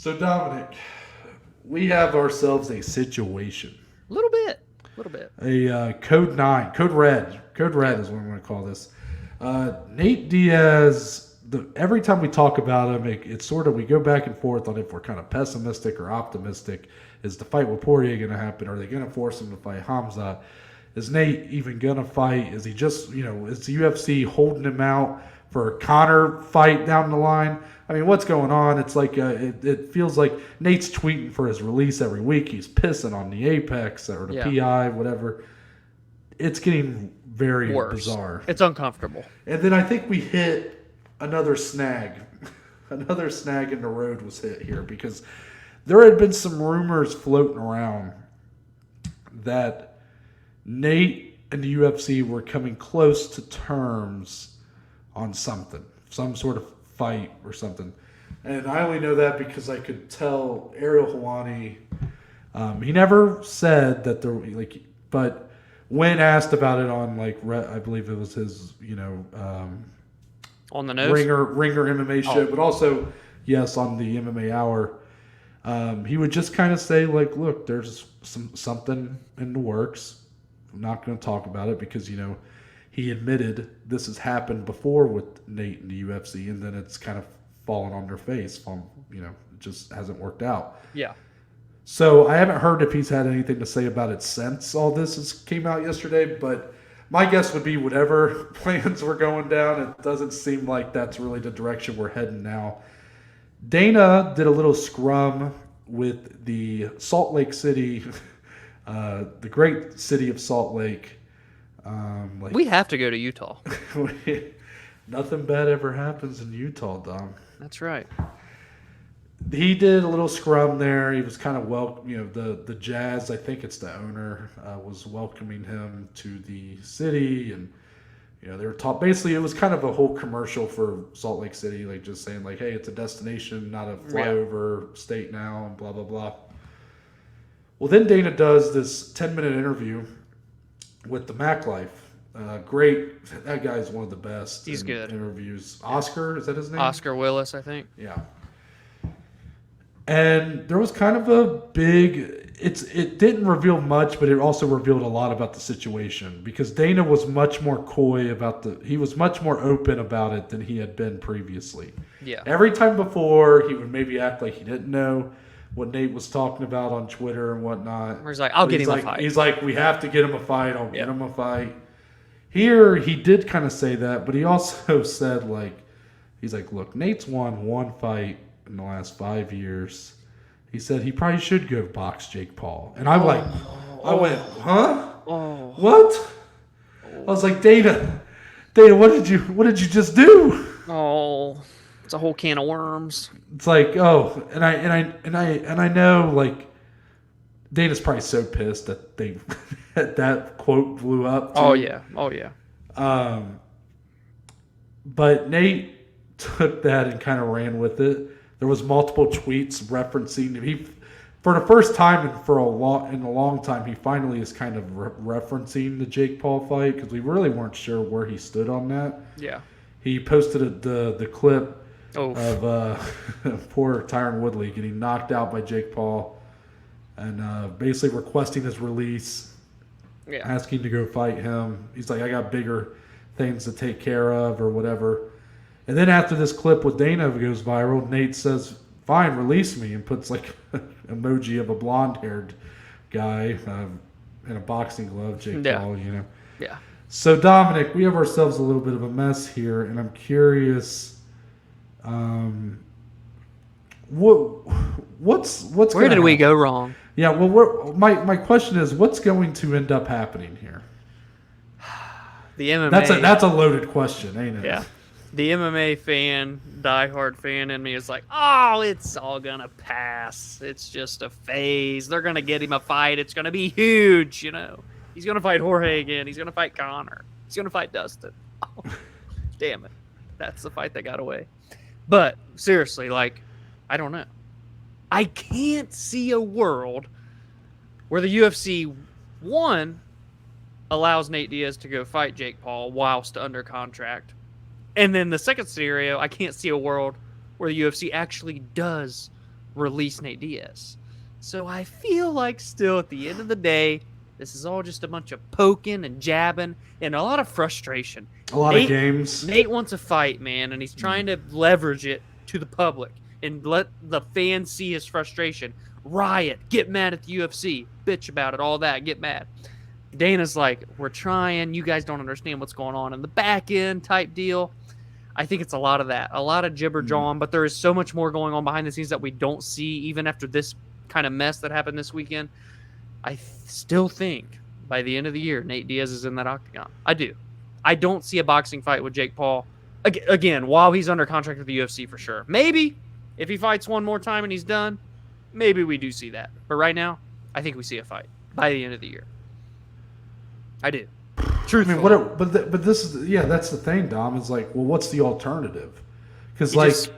So Dominic, we have ourselves a situation. A little bit. A little bit. A code 9, code red is what I'm going to call this. Nate Diaz. Every time we talk about him, it's sort of we go back and forth on if we're kind of pessimistic or optimistic. Is the fight with Poirier going to happen? Are they going to force him to fight Hamza? Is Nate even going to fight? Is he just is the UFC holding him out for a Conor fight down the line? I mean, what's going on? It's like it feels like Nate's tweeting for his release every week. He's pissing on the Apex or the PI, whatever. It's getting very bizarre. It's uncomfortable. And then I think we hit another snag. Another snag in the road was hit here because there had been some rumors floating around that Nate and the UFC were coming close to terms on something, some sort of fight or something. And I only know that because I could tell Ariel Helwani, he never said that there, but when asked about it on I believe it was his, on the nose Ringer MMA show, but also yes on the MMA Hour, he would just kind of say look, there's something in the works. I'm not going to talk about it because he admitted this has happened before with Nate in the UFC, and then it's kind of fallen on their face. It just hasn't worked out. Yeah. So I haven't heard if he's had anything to say about it since all this came out yesterday, but my guess would be whatever plans were going down, it doesn't seem like that's really the direction we're heading now. Dana did a little scrum with the Salt Lake City, the great city of Salt Lake. We have to go to Utah. Nothing bad ever happens in Utah, Dom. That's right. He did a little scrum there. He was kind of the Jazz, I think it's the owner, was welcoming him to the city, and they were basically it was kind of a whole commercial for Salt Lake City, just saying hey, it's a destination, not a flyover state now, and blah blah blah. Well, then Dana does this 10-minute interview with the Mac Life. Great, that guy's one of the best. He's good. Interviews. Oscar, is that his name? Oscar Willis, I think. Yeah. And there was kind of a big. It didn't reveal much, but it also revealed a lot about the situation because Dana was much more coy about he was much more open about it than he had been previously. Yeah. Every time before, he would maybe act like he didn't know what Nate was talking about on Twitter and whatnot. He's like, I'll get him a fight. He's like, we have to get him a fight. I'll get him a fight. Here, he did kind of say that, but he also said, he's like, look, Nate's won one fight in the last 5 years. He said he probably should go box Jake Paul. And I went, huh? Oh. What? I was like, Dana, what did you just do? Oh. It's a whole can of worms. It's like, oh, and I know Dana's probably so pissed that that quote blew up. Oh yeah. But Nate took that and kind of ran with it. There was multiple tweets referencing he, for the first time in a long time, he finally is kind of referencing the Jake Paul fight because we really weren't sure where he stood on that. Yeah. He posted the clip Oof. of poor Tyron Woodley getting knocked out by Jake Paul and basically requesting his release, asking to go fight him. He's like, I got bigger things to take care of or whatever. And then after this clip with Dana goes viral, Nate says, fine, release me, and puts an emoji of a blonde-haired guy in a boxing glove, Jake Paul, Yeah. So, Dominic, we have ourselves a little bit of a mess here, and I'm curious, what's where did we go wrong? Yeah, well, my question is, what's going to end up happening here? The MMA. That's a loaded question, ain't it? Yeah. The MMA diehard fan in me is like, oh, it's all gonna pass. It's just a phase. They're gonna get him a fight. It's gonna be huge, He's gonna fight Jorge again. He's gonna fight Conor. He's gonna fight Dustin. Oh, damn it. That's the fight that got away. But seriously, I don't know. I can't see a world where the UFC, one, allows Nate Diaz to go fight Jake Paul whilst under contract. And then the second scenario, I can't see a world where the UFC actually does release Nate Diaz. So I feel like still at the end of the day, this is all just a bunch of poking and jabbing and a lot of frustration. A lot of games. Nate wants a fight, man, and he's trying to leverage it to the public and let the fans see his frustration. Riot, get mad at the UFC, bitch about it, all that, get mad. Dana's like, we're trying, you guys don't understand what's going on in the back end type deal. I think it's a lot of that, a lot of jibber jawing, but there is so much more going on behind the scenes that we don't see even after this kind of mess that happened this weekend. I still think by the end of the year, Nate Diaz is in that octagon. I do. I don't see a boxing fight with Jake Paul again while he's under contract with the UFC for sure. Maybe if he fights one more time and he's done, maybe we do see that. But right now, I think we see a fight by the end of the year. I do. Truthfully. I mean, but this is that's the thing, Dom. Is like, well, what's the alternative? Because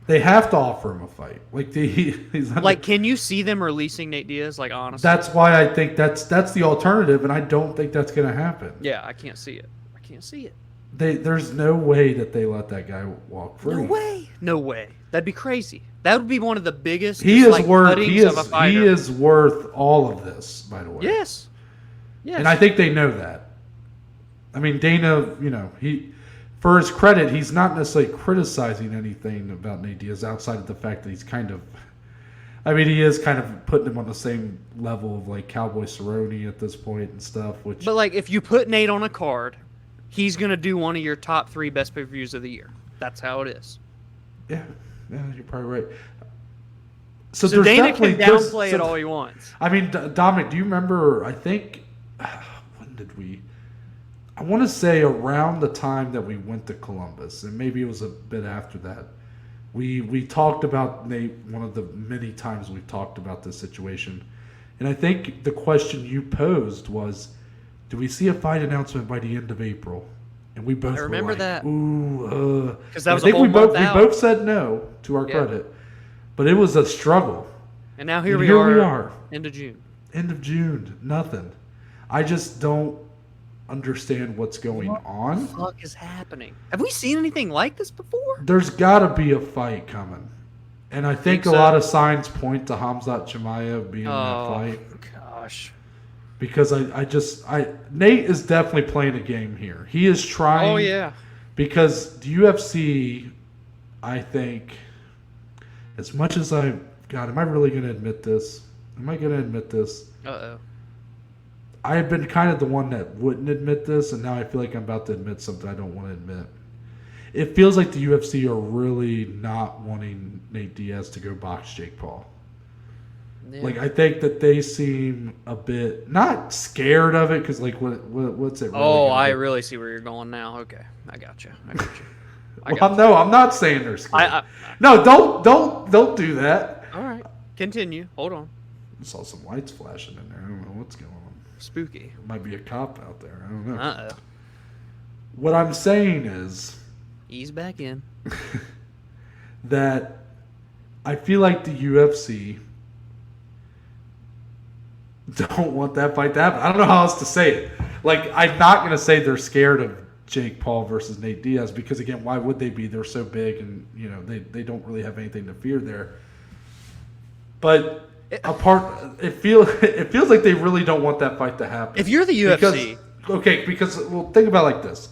they have to offer him a fight. Like he's like, can you see them releasing Nate Diaz? Like, honestly, that's why I think that's the alternative, and I don't think that's going to happen. Yeah, I can't see it. I can't see it. There's no way that they let that guy walk free. No way. That'd be crazy. That would be one of the biggest. He is worth all of this, by the way. Yes. And I think they know that. I mean, Dana, he, for his credit, he's not necessarily criticizing anything about Nate Diaz outside of the fact that he's he is kind of putting him on the same level of like Cowboy Cerrone at this point and stuff. But like, if you put Nate on a card, he's gonna do one of your top 3 best pay-per-views of the year. That's how it is. Yeah, you're probably right. So Dana can downplay it all he wants. I mean, Dominic, do you remember? I think when did we? I want to say around the time that we went to Columbus, and maybe it was a bit after that. We talked about Nate one of the many times we've talked about this situation, and I think the question you posed was, do we see a fight announcement by the end of April? And we both remember were like, that. Ooh, because that was I think we both said no, to our credit, but it was a struggle. And now here we are. End of June. Nothing. I just don't understand what's going on. What the fuck is happening? Have we seen anything like this before? There's got to be a fight coming. And I think a lot of signs point to Khamzat Chimaev being in that fight. Gosh. Because Nate is definitely playing a game here. He is trying. Oh, yeah. Because the UFC, I think, as much as am I really going to admit this? Uh-oh. I have been kind of the one that wouldn't admit this, and now I feel like I'm about to admit something I don't want to admit. It feels like the UFC are really not wanting Nate Diaz to go box Jake Paul. Yeah. Like, I think that they seem a bit not scared of it, because like what's it? Really I really see where you're going now. Okay, I got you. No, I'm not saying they're scared. No, don't do that. All right, continue. Hold on. I saw some lights flashing in there. I don't know what's going on. Spooky. Might be a cop out there. I don't know. Uh-oh. What I'm saying is, ease back in. that I feel like the UFC don't want that fight to happen. I don't know how else to say it. Like, I'm not going to say they're scared of Jake Paul versus Nate Diaz because, again, why would they be? They're so big and, they don't really have anything to fear there. But it feels like they really don't want that fight to happen. If you're the UFC. Because think about it like this.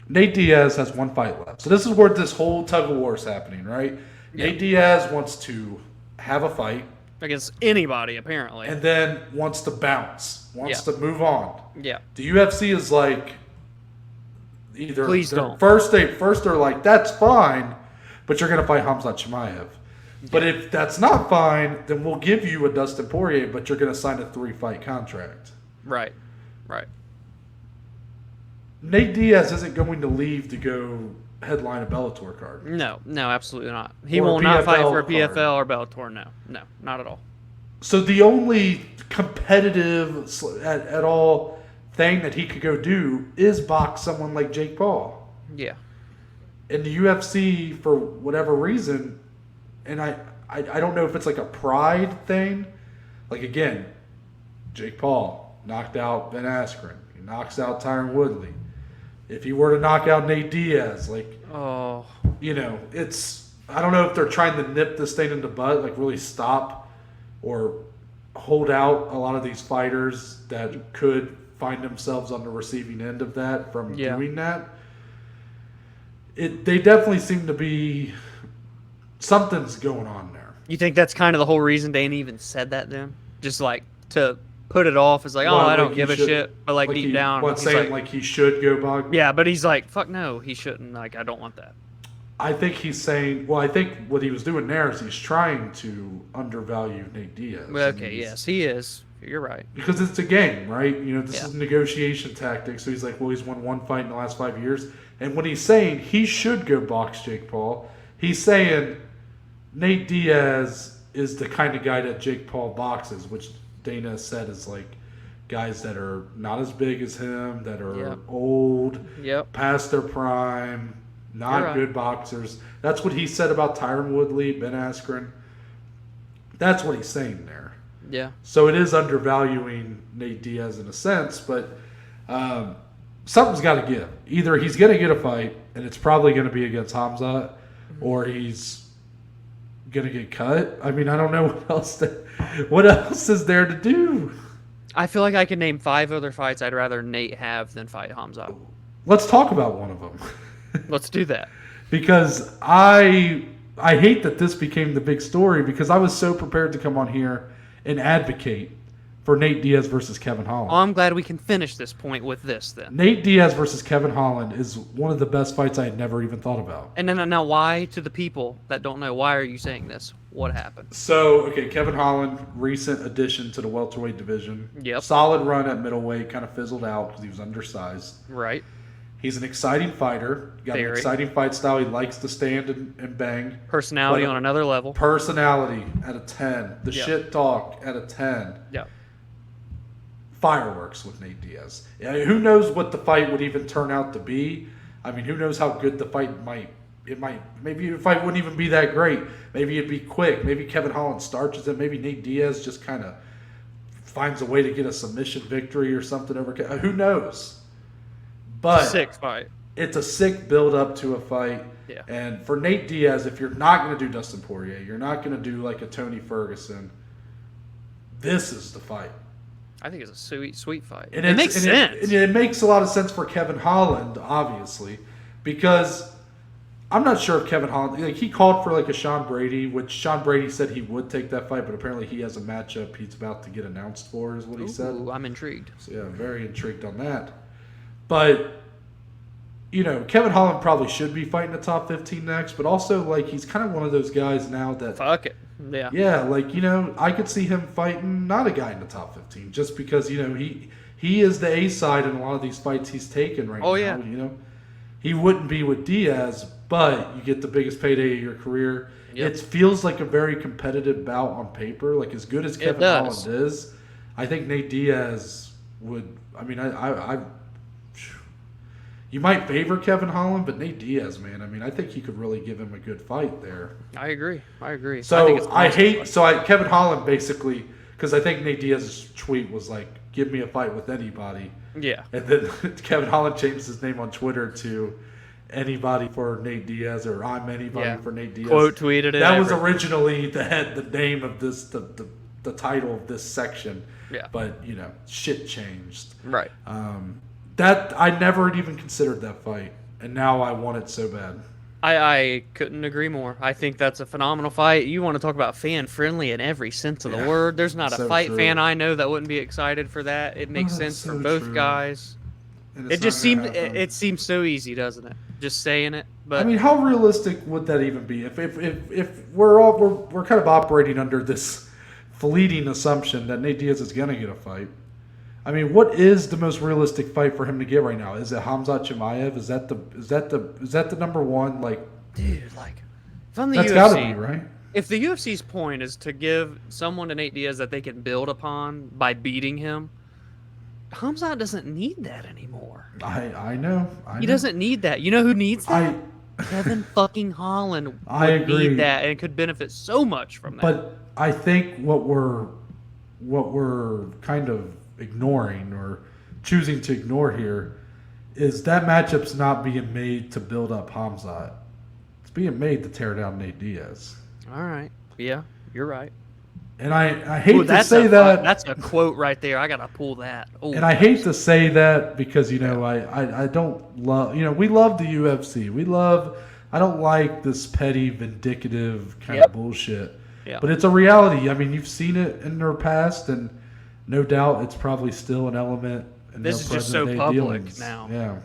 Nate Diaz has one fight left. So this is where this whole tug of war is happening, right? Yeah. Nate Diaz wants to have a fight. Against anybody, apparently. And then wants to bounce. Wants to move on. Yeah. The UFC is like, either please don't. First they're like, that's fine, but you're going to fight Khamzat Chimaev. But if that's not fine, then we'll give you a Dustin Poirier, but you're going to sign a 3-fight contract. Right. Nate Diaz isn't going to leave to go headline a Bellator card. No, absolutely not. He will not fight for a PFL or Bellator. No, not at all. So the only competitive at all thing that he could go do is box someone like Jake Paul. Yeah. And the UFC, for whatever reason, and I don't know if it's like a pride thing. Like, again, Jake Paul knocked out Ben Askren. He knocks out Tyron Woodley. If he were to knock out Nate Diaz, it's I don't know if they're trying to nip this thing in the bud, like really stop or hold out a lot of these fighters that could find themselves on the receiving end of that from doing that. They definitely seem to be something's going on there. You think that's kind of the whole reason Dana even said that then? Just like to put it off as like, oh, I don't give a shit. But like deep down. What, saying like he should go bog? Yeah, but he's like, fuck no, he shouldn't. Like, I don't want that. I think he's saying, well, I think what he was doing there is he's trying to undervalue Nate Diaz. Okay, yes, he is. You're right. Because it's a game, right? You know, this is negotiation tactics. So he's like, well, he's won one fight in the last 5 years. And when he's saying he should go box Jake Paul, he's saying Nate Diaz is the kind of guy that Jake Paul boxes, which Dana said is like guys that are not as big as him, that are old, past their prime, not good boxers. That's what he said about Tyron Woodley, Ben Askren. That's what he's saying there. Yeah. So it is undervaluing Nate Diaz in a sense, but something's got to give. Either he's going to get a fight, and it's probably going to be against Hamzat, or he's going to get cut. I mean, I don't know what else is there to do. I feel like I can name 5 other fights I'd rather Nate have than fight Hamzat. Let's talk about one of them. Let's do that. Because I hate that this became the big story because I was so prepared to come on here and advocate for Nate Diaz versus Kevin Holland. Oh, I'm glad we can finish this point with this then. Nate Diaz versus Kevin Holland is one of the best fights I had never even thought about. And then now why, to the people that don't know, why are you saying this? What happened? So, okay, Kevin Holland, recent addition to the welterweight division. Yep. Solid run at middleweight, kind of fizzled out because he was undersized. Right. He's an exciting fighter. Got an exciting fight style. He likes to stand and bang. Personality on another level. Personality at a 10. The shit talk at a 10. Yeah. Fireworks with Nate Diaz. Yeah, who knows what the fight would even turn out to be? I mean, who knows how good the fight might. Maybe the fight wouldn't even be that great. Maybe it'd be quick. Maybe Kevin Holland starches it. Maybe Nate Diaz just kind of finds a way to get a submission victory or something over. Who knows? But sick fight. It's a sick build up to a fight. Yeah. And for Nate Diaz, if you're not going to do Dustin Poirier, you're not going to do like a Tony Ferguson, this is the fight. I think it's a sweet fight. And it makes sense. It makes a lot of sense for Kevin Holland, obviously, because I'm not sure if Kevin Holland, like he called for like a Sean Brady, which Sean Brady said he would take that fight, but apparently he has a matchup he's about to get announced for, is what he said. I'm intrigued. So yeah, very intrigued on that. But, you know, Kevin Holland probably should be fighting the top 15 next, but also, like, he's kind of one of those guys now that... Fuck it. Yeah. Yeah, like, you know, I could see him fighting not a guy in the top 15 just because, you know, he is the A side in a lot of these fights he's taken right now. Oh, yeah. You know, he wouldn't be with Diaz, but you get the biggest payday of your career. Yep. It feels like a very competitive bout on paper. Like, as good as Kevin Holland is, I think Nate Diaz would... I mean, you might favor Kevin Holland, but Nate Diaz, man, I mean, I think he could really give him a good fight there. I agree. So Kevin Holland basically, because I think Nate Diaz's tweet was like, "Give me a fight with anybody." Yeah. And then Kevin Holland changed his name on Twitter to "Anybody for Nate Diaz" or "I'm anybody for Nate Diaz." Quote tweeted it. That was originally the name of this the title of this section. Yeah. But you know, shit changed. Right. That I never even considered that fight, and now I want it so bad. I couldn't agree more. I think that's a phenomenal fight. You want to talk about fan-friendly in every sense of the word. There's not a fight fan I know that wouldn't be excited for that. It makes sense for both guys. It just seems so easy, doesn't it? Just saying it. But I mean, how realistic would that even be? If we're kind of operating under this fleeting assumption that Nate Diaz is going to get a fight. I mean, what is the most realistic fight for him to get right now? Is it Hamzat Chimaev? Is that the number one? Like, dude, like if I'm the that's UFC, gotta be right. If the UFC's point is to give someone to Nate Diaz that they can build upon by beating him, Hamzat doesn't need that anymore. I know. He doesn't need that. You know who needs that? Kevin fucking Holland would need that and could benefit so much from that. But I think what we're kind of ignoring or choosing to ignore here is that matchup's not being made to build up Hamzat. It's being made to tear down Nate Diaz. All right. Yeah, you're right. And I hate Ooh, to say that. That's a quote right there. I gotta pull that. Ooh, And I hate to say that because, I don't love, we love the UFC. I don't like this petty, vindictive kind of bullshit. Yeah. But it's a reality. I mean, you've seen it in their past, and no doubt it's probably still an element in This their is just so present-day public dealings. now. Yeah.